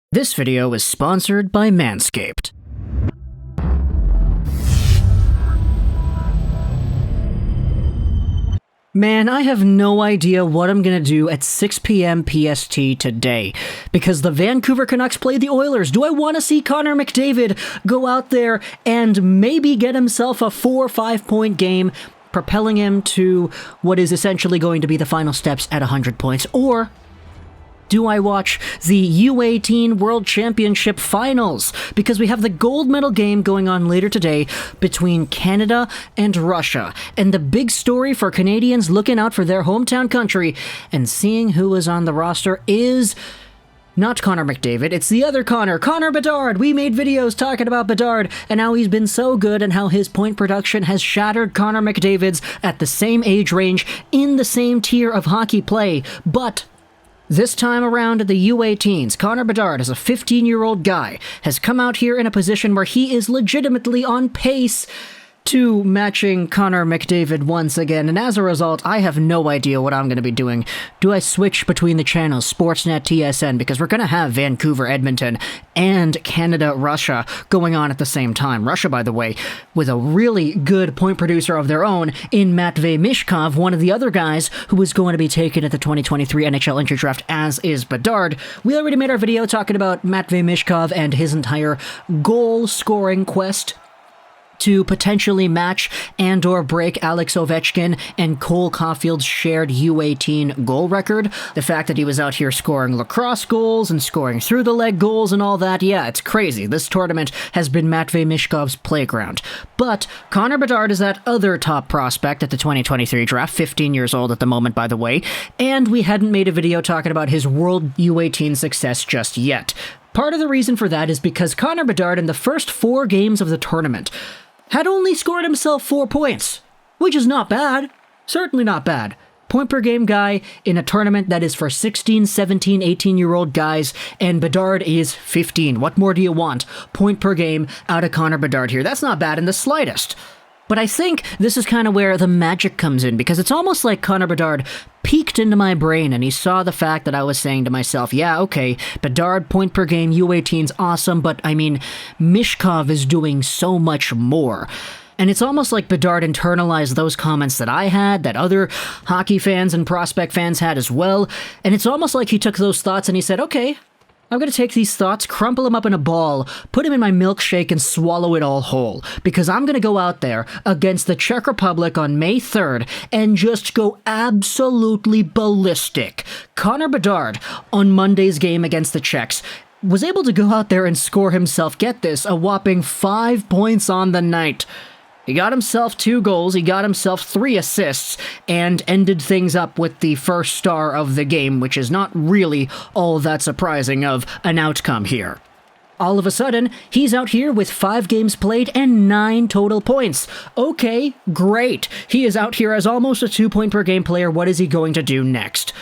This video is sponsored by Manscaped. Man, I have no idea what I'm gonna do at 6 p.m. PST today, because the Vancouver Canucks play the Oilers. Do I want to see Connor McDavid go out there and maybe get himself a 4 or 5 point game, propelling him to what is essentially going to be the final steps at 100 points? Or do I watch the U18 World Championship Finals? Because we have the gold medal game going on later today between Canada and Russia. And the big story for Canadians looking out for their hometown country and seeing who is on the roster is not Connor McDavid, it's the other Connor Bedard. We made videos talking about Bedard and how he's been so good and how his point production has shattered Connor McDavid's at the same age range in the same tier of hockey play. But this time around at the U18s, Connor Bedard, as a 15-year-old guy, has come out here in a position where he is legitimately on pace to matching Connor McDavid once again, and as a result, I have no idea what I'm going to be doing. Do I switch between the channels, Sportsnet, TSN, because we're going to have Vancouver, Edmonton, and Canada, Russia going on at the same time. Russia, by the way, with a really good point producer of their own in Matvei Michkov, one of the other guys who is going to be taken at the 2023 NHL entry draft, as is Bedard. We already made our video talking about Matvei Michkov and his entire goal-scoring quest to potentially match and or break Alex Ovechkin and Cole Caulfield's shared U18 goal record. The fact that he was out here scoring lacrosse goals and scoring through the leg goals and all that, yeah, it's crazy. This tournament has been Matvei Michkov's playground. But Connor Bedard is that other top prospect at the 2023 draft, 15 years old at the moment, by the way, and we hadn't made a video talking about his World U18 success just yet. Part of the reason for that is because Connor Bedard in the first 4 games of the tournament had only scored himself 4 points, which is not bad. Certainly not bad. Point per game guy in a tournament that is for 16, 17, 18-year-old guys, and Bedard is 15. What more do you want? Point per game out of Connor Bedard here. That's not bad in the slightest. But I think this is kind of where the magic comes in, because it's almost like Connor Bedard peeked into my brain and he saw the fact that I was saying to myself, yeah, okay, Bedard point per game, U18's awesome, but I mean, Michkov is doing so much more. And it's almost like Bedard internalized those comments that I had, that other hockey fans and prospect fans had as well, and it's almost like he took those thoughts and he said, okay, I'm going to take these thoughts, crumple them up in a ball, put them in my milkshake, and swallow it all whole. Because I'm going to go out there against the Czech Republic on May 3rd and just go absolutely ballistic. Connor Bedard, on Monday's game against the Czechs, was able to go out there and score himself, get this, a whopping 5 points on the night. He got himself 2 goals, he got himself 3 assists, and ended things up with the first star of the game, which is not really all that surprising of an outcome here. All of a sudden, he's out here with 5 games played and 9 total points. Okay, great. He is out here as almost a 2 point per game player. What is he going to do next?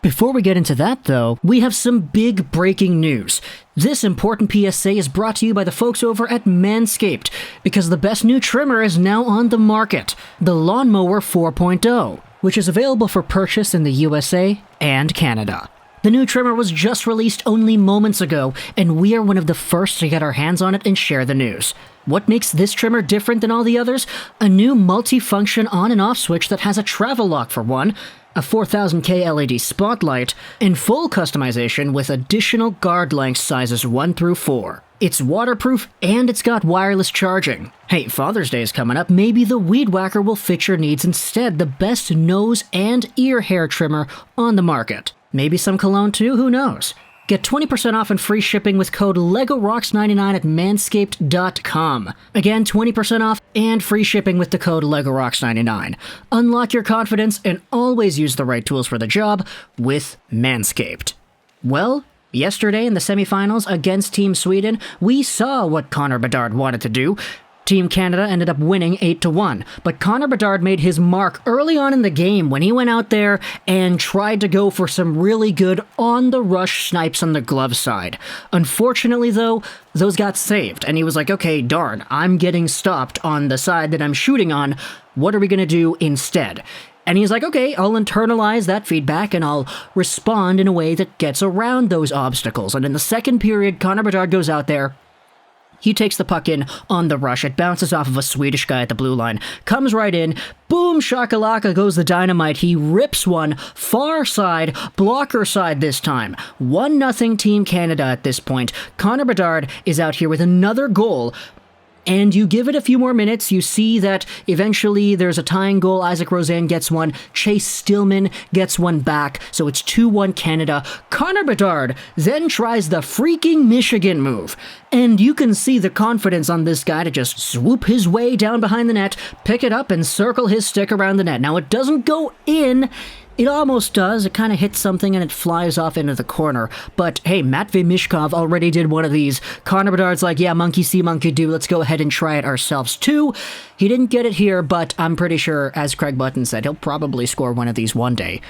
Before we get into that, though, we have some big breaking news. This important PSA is brought to you by the folks over at Manscaped, because the best new trimmer is now on the market, the Lawnmower 4.0, which is available for purchase in the USA and Canada. The new trimmer was just released only moments ago, and we are one of the first to get our hands on it and share the news. What makes this trimmer different than all the others? A new multi-function on and off switch that has a travel lock for one, a 4000K LED spotlight, and full customization with additional guard length sizes 1 through 4. It's waterproof and it's got wireless charging. Hey, Father's Day is coming up. Maybe the Weed Whacker will fit your needs instead. The best nose and ear hair trimmer on the market. Maybe some cologne too, who knows? Get 20% off and free shipping with code LEGOROCKS99 at manscaped.com. Again, 20% off and free shipping with the code LEGOROCKS99. Unlock your confidence and always use the right tools for the job with Manscaped. Well, yesterday in the semifinals against Team Sweden, we saw what Connor Bedard wanted to do. Team Canada ended up winning 8-1, but Connor Bedard made his mark early on in the game when he went out there and tried to go for some really good on-the-rush snipes on the glove side. Unfortunately, though, those got saved, and he was like, okay, darn, I'm getting stopped on the side that I'm shooting on. What are we going to do instead? And he's like, okay, I'll internalize that feedback and I'll respond in a way that gets around those obstacles. And in the second period, Connor Bedard goes out there. He takes the puck in on the rush. It bounces off of a Swedish guy at the blue line. Comes right in. Boom, shakalaka goes the dynamite. He rips one. Far side, blocker side this time. 1-0 Team Canada at this point. Connor Bedard is out here with another goal. And you give it a few more minutes, you see that eventually there's a tying goal. Isaac Rosen gets one. Chase Stillman gets one back. So it's 2-1 Canada. Connor Bedard then tries the freaking Michigan move. And you can see the confidence on this guy to just swoop his way down behind the net, pick it up, and circle his stick around the net. Now, it doesn't go in. It almost does. It kind of hits something and it flies off into the corner. But hey, Matvei Michkov already did one of these. Connor Bedard's like, yeah, monkey see, monkey do. Let's go ahead and try it ourselves too. He didn't get it here, but I'm pretty sure, as Craig Button said, he'll probably score one of these one day.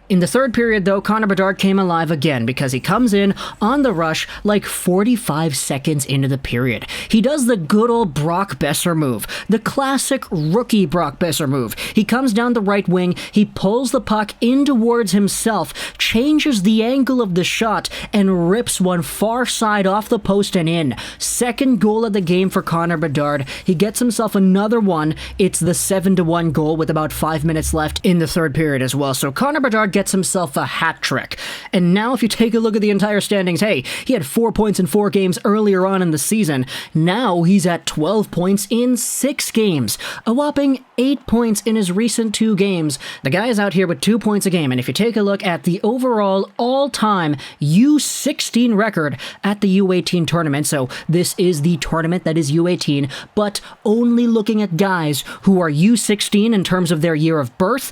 In the third period, though, Connor Bedard came alive again because he comes in on the rush like 45 seconds into the period. He does the good old Brock Besser move, the classic rookie Brock Besser move. He comes down the right wing, he pulls the puck in towards himself, changes the angle of the shot, and rips one far side off the post and in. Second goal of the game for Connor Bedard. He gets himself another one. It's the 7-1 goal with about 5 minutes left in the third period as well. So Connor Bedard gets himself a hat trick. And now if you take a look at the entire standings, hey, he had 4 points in 4 games earlier on in the season. Now he's at 12 points in 6 games. A whopping 8 points in his recent 2 games. The guy is out here with 2 points a game. And if you take a look at the overall all-time U16 record at the U18 tournament, so this is the tournament that is U18, but only looking at guys who are U16 in terms of their year of birth,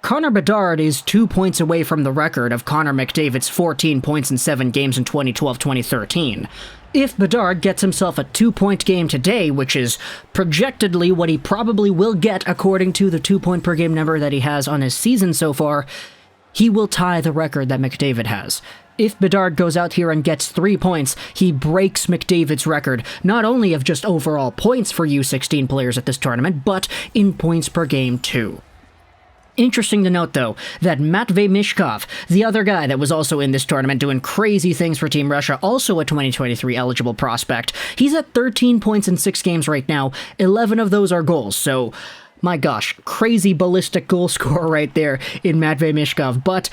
Connor Bedard is 2 points away from the record of Connor McDavid's 14 points in 7 games in 2012-2013. If Bedard gets himself a 2-point game today, which is projectedly what he probably will get according to the 2-point per game number that he has on his season so far, he will tie the record that McDavid has. If Bedard goes out here and gets 3 points, he breaks McDavid's record, not only of just overall points for U16 players at this tournament, but in points per game too. Interesting to note, though, that Matvei Michkov, the other guy that was also in this tournament doing crazy things for Team Russia, also a 2023 eligible prospect, he's at 13 points in 6 games right now. 11 of those are goals, so my gosh, crazy ballistic goal scorer right there in Matvei Michkov. But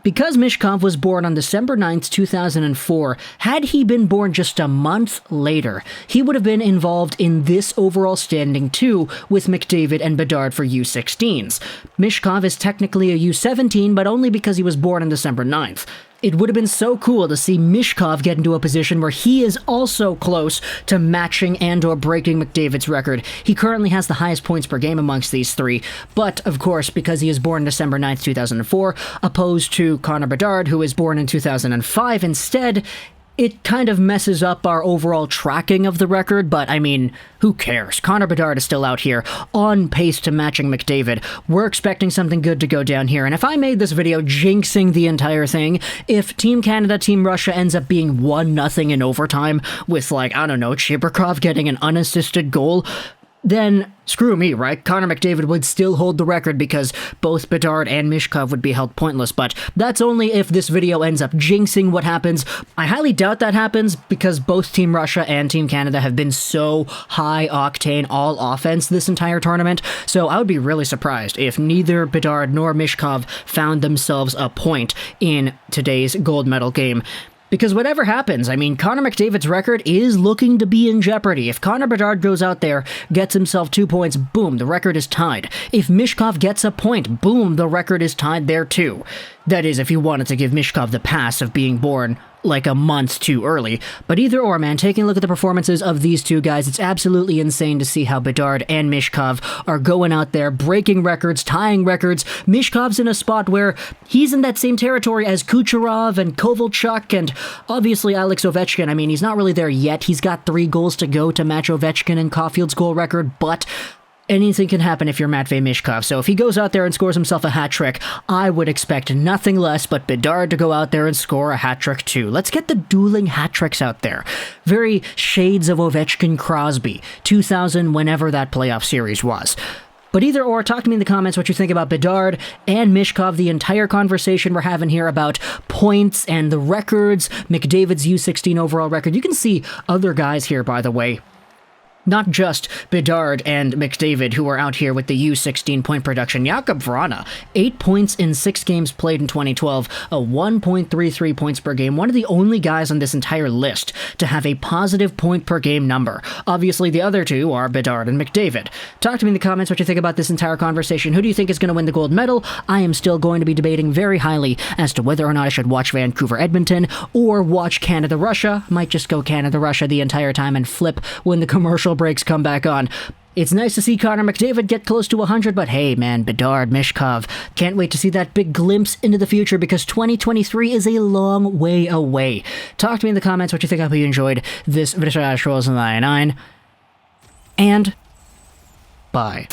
because Michkov was born on December 9th, 2004, had he been born just a month later, he would have been involved in this overall standing too, with McDavid and Bedard for U16s. Michkov is technically a U17, but only because he was born on December 9th. It would have been so cool to see Michkov get into a position where he is also close to matching and or breaking McDavid's record. He currently has the highest points per game amongst these 3, but of course, because he is born December 9th, 2004, opposed to Connor Bedard, who is born in 2005 instead, it kind of messes up our overall tracking of the record, but I mean, who cares? Connor Bedard is still out here, on pace to matching McDavid. We're expecting something good to go down here, and if I made this video jinxing the entire thing, if Team Canada, Team Russia ends up being 1-0 in overtime, with like, I don't know, Chibrikov getting an unassisted goal, then screw me, right? Connor McDavid would still hold the record because both Bedard and Michkov would be held pointless, but that's only if this video ends up jinxing what happens. I highly doubt that happens because both Team Russia and Team Canada have been so high-octane all-offense this entire tournament, so I would be really surprised if neither Bedard nor Michkov found themselves a point in today's gold medal game. Because whatever happens, I mean, Connor McDavid's record is looking to be in jeopardy. If Connor Bedard goes out there, gets himself 2 points, boom, the record is tied. If Michkov gets a point, boom, the record is tied there too. That is, if you wanted to give Michkov the pass of being born like a month too early. But either or, man, taking a look at the performances of these two guys, it's absolutely insane to see how Bedard and Michkov are going out there, breaking records, tying records. Mishkov's in a spot where he's in that same territory as Kucherov and Kovalchuk and obviously Alex Ovechkin. I mean, he's not really there yet. He's got 3 goals to go to match Ovechkin and Caulfield's goal record, but anything can happen if you're Matvei Michkov, so if he goes out there and scores himself a hat trick, I would expect nothing less but Bedard to go out there and score a hat trick too. Let's get the dueling hat tricks out there. Very shades of Ovechkin Crosby, 2000, whenever that playoff series was. But either or, talk to me in the comments what you think about Bedard and Michkov, the entire conversation we're having here about points and the records, McDavid's U16 overall record. You can see other guys here, by the way. Not just Bedard and McDavid, who are out here with the U16 point production. Jakub Vrana, 8 points in 6 games played in 2012, a 1.33 points per game. One of the only guys on this entire list to have a positive point per game number. Obviously, the other two are Bedard and McDavid. Talk to me in the comments what you think about this entire conversation. Who do you think is going to win the gold medal? I am still going to be debating very highly as to whether or not I should watch Vancouver-Edmonton or watch Canada-Russia. Might just go Canada-Russia the entire time and flip when the commercial breaks come back on. It's nice to see Connor McDavid get close to 100, but hey man, Bedard, Michkov, can't wait to see that big glimpse into the future because 2023 is a long way away. Talk to me in the comments what you think. I hope you enjoyed this video. And bye.